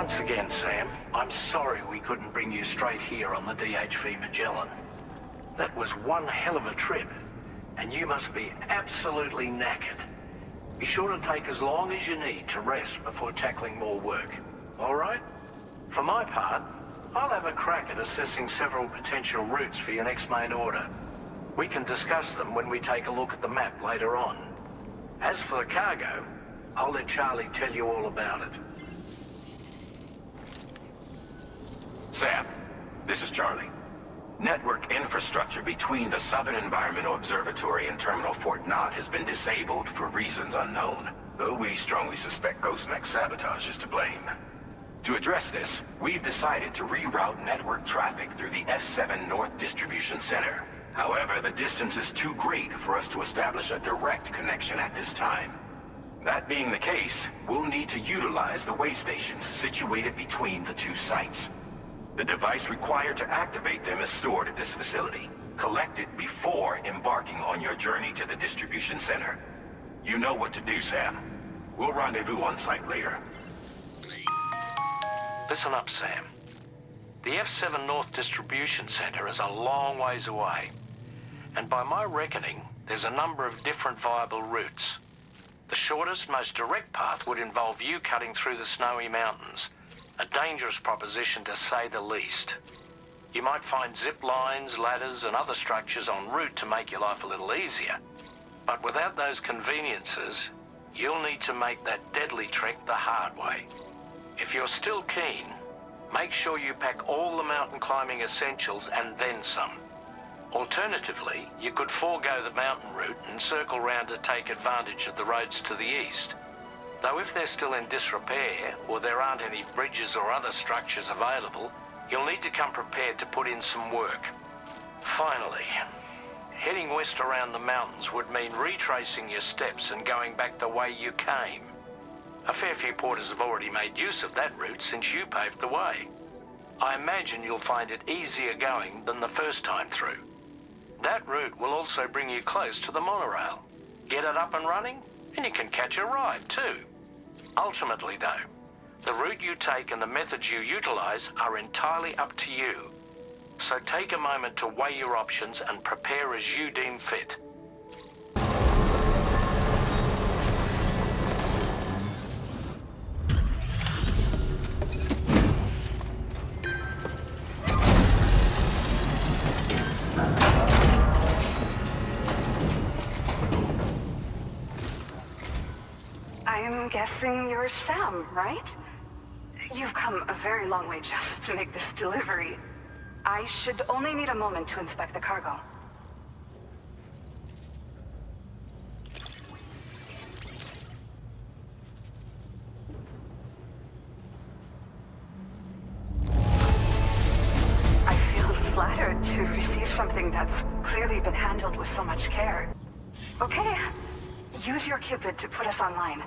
Once again, Sam, I'm sorry we couldn't bring you straight here on the DHV Magellan. That was one hell of a trip, and you must be absolutely knackered. Be sure to take as long as you need to rest before tackling more work, all right? For my part, I'll have a crack at assessing several potential routes for your next main order. We can discuss them when we take a look at the map later on. As for the cargo, I'll let Charlie tell you all about it. Sam, this is Charlie. Network infrastructure between the Southern Environmental Observatory and Terminal Fort Knott has been disabled for reasons unknown, though we strongly suspect Ghostmech's sabotage is to blame. To address this, we've decided to reroute network traffic through the S7 North Distribution Center. However, the distance is too great for us to establish a direct connection at this time. That being the case, we'll need to utilize the way stations situated between the two sites. The device required to activate them is stored at this facility. Collect it before embarking on your journey to the distribution center. You know what to do, Sam. We'll rendezvous on site later. Listen up, Sam. The F7 North Distribution Center is a long ways away. And by my reckoning, there's a number of different viable routes. The shortest, most direct path would involve you cutting through the snowy mountains. A dangerous proposition to say the least. You might find zip lines, ladders, and other structures en route to make your life a little easier. But without those conveniences, you'll need to make that deadly trek the hard way. If you're still keen, make sure you pack all the mountain climbing essentials and then some. Alternatively, you could forego the mountain route and circle round to take advantage of the roads to the east. Though if they're still in disrepair, or there aren't any bridges or other structures available, you'll need to come prepared to put in some work. Finally, heading west around the mountains would mean retracing your steps and going back the way you came. A fair few porters have already made use of that route since you paved the way. I imagine you'll find it easier going than the first time through. That route will also bring you close to the monorail. Get it up and running, and you can catch a ride too. Ultimately though, the route you take and the methods you utilize are entirely up to you. So take a moment to weigh your options and prepare as you deem fit. I'm guessing you're Sam, right? You've come a very long way just to make this delivery. I should only need a moment to inspect the cargo. I feel flattered to receive something that's clearly been handled with so much care. Okay, use your Cupid to put us online.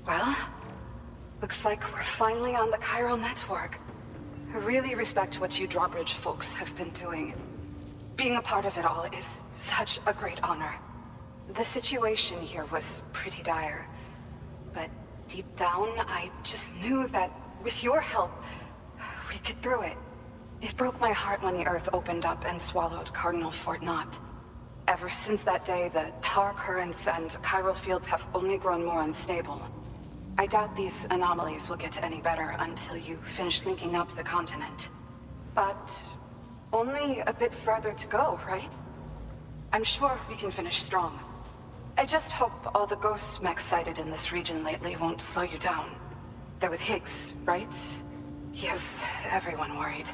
Well, looks like we're finally on the chiral network. I really respect what you drawbridge folks have been doing. Being a part of it all is such a great honor. The situation here was pretty dire, but deep down, I just knew that with your help, we'd get through it. It broke my heart when the Earth opened up and swallowed Cardinal Fort Knott. Ever since that day, the tar currents and chiral fields have only grown more unstable. I doubt these anomalies will get any better until you finish linking up the continent. But only a bit further to go, right? I'm sure we can finish strong. I just hope all the ghost mechs sighted in this region lately won't slow you down. They're with Higgs, right? He has everyone worried.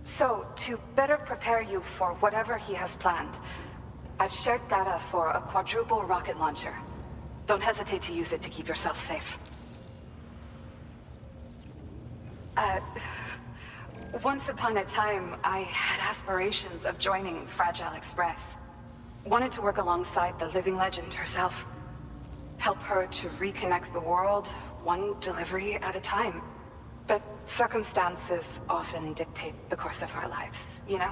So, to better prepare you for whatever he has planned, I've shared data for a quadruple rocket launcher. Don't hesitate to use it to keep yourself safe. Once upon a time, I had aspirations of joining Fragile Express. Wanted to work alongside the living legend herself. Help her to reconnect the world, one delivery at a time. But circumstances often dictate the course of our lives, you know?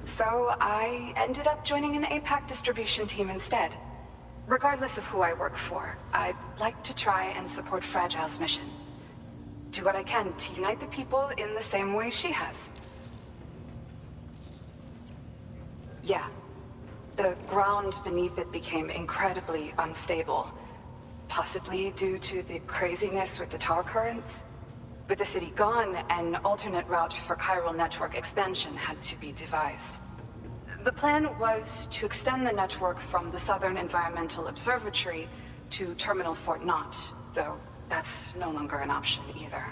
So I ended up joining an APAC distribution team instead. Regardless of who I work for, I'd like to try and support Fragile's mission. Do what I can to unite the people in the same way she has. Yeah. The ground beneath it became incredibly unstable. Possibly due to the craziness with the tar currents. With the city gone, an alternate route for chiral network expansion had to be devised. The plan was to extend the network from the Southern Environmental Observatory to Terminal Fort Knott, though that's no longer an option either.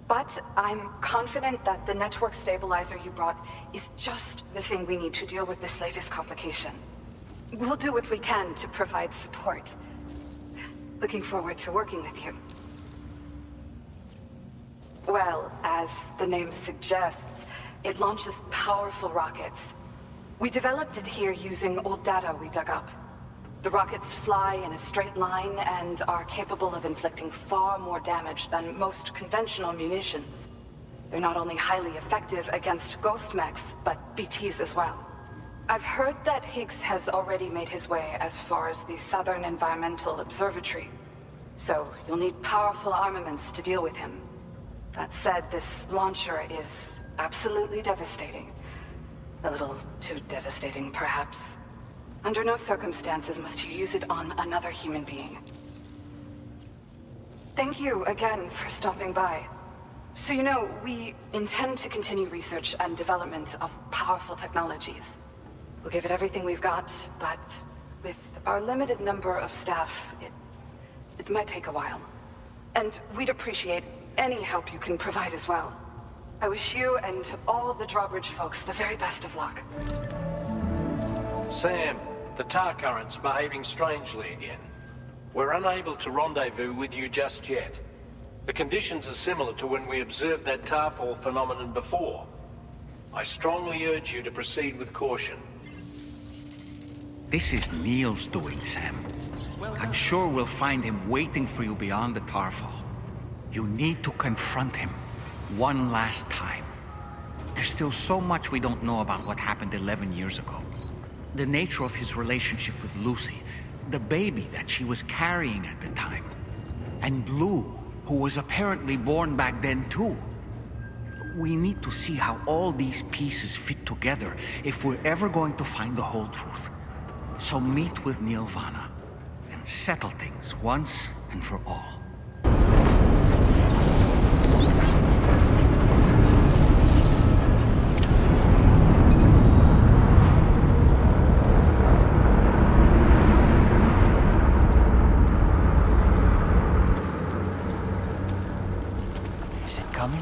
But I'm confident that the network stabilizer you brought is just the thing we need to deal with this latest complication. We'll do what we can to provide support. Looking forward to working with you. Well, as the name suggests, it launches powerful rockets. We developed it here using old data we dug up. The rockets fly in a straight line and are capable of inflicting far more damage than most conventional munitions. They're not only highly effective against ghost mechs, but BTs as well. I've heard that Higgs has already made his way as far as the Southern Environmental Observatory. So you'll need powerful armaments to deal with him. That said, this launcher is absolutely devastating. A little too devastating, perhaps. Under no circumstances must you use it on another human being. Thank you again for stopping by. So you know, we intend to continue research and development of powerful technologies. We'll give it everything we've got, but with our limited number of staff, it might take a while. And we'd appreciate any help you can provide as well. I wish you and all the drawbridge folks the very best of luck. Sam, the tar current's behaving strangely again. We're unable to rendezvous with you just yet. The conditions are similar to when we observed that tarfall phenomenon before. I strongly urge you to proceed with caution. This is Neil's doing, Sam. I'm sure we'll find him waiting for you beyond the tarfall. You need to confront him one last time. There's still so much we don't know about what happened 11 years ago. The nature of his relationship with Lucy, the baby that she was carrying at the time, and Lou, who was apparently born back then too. We need to see how all these pieces fit together if we're ever going to find the whole truth. So meet with Neil Vanna and settle things once and for all. Is it coming?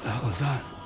What was that?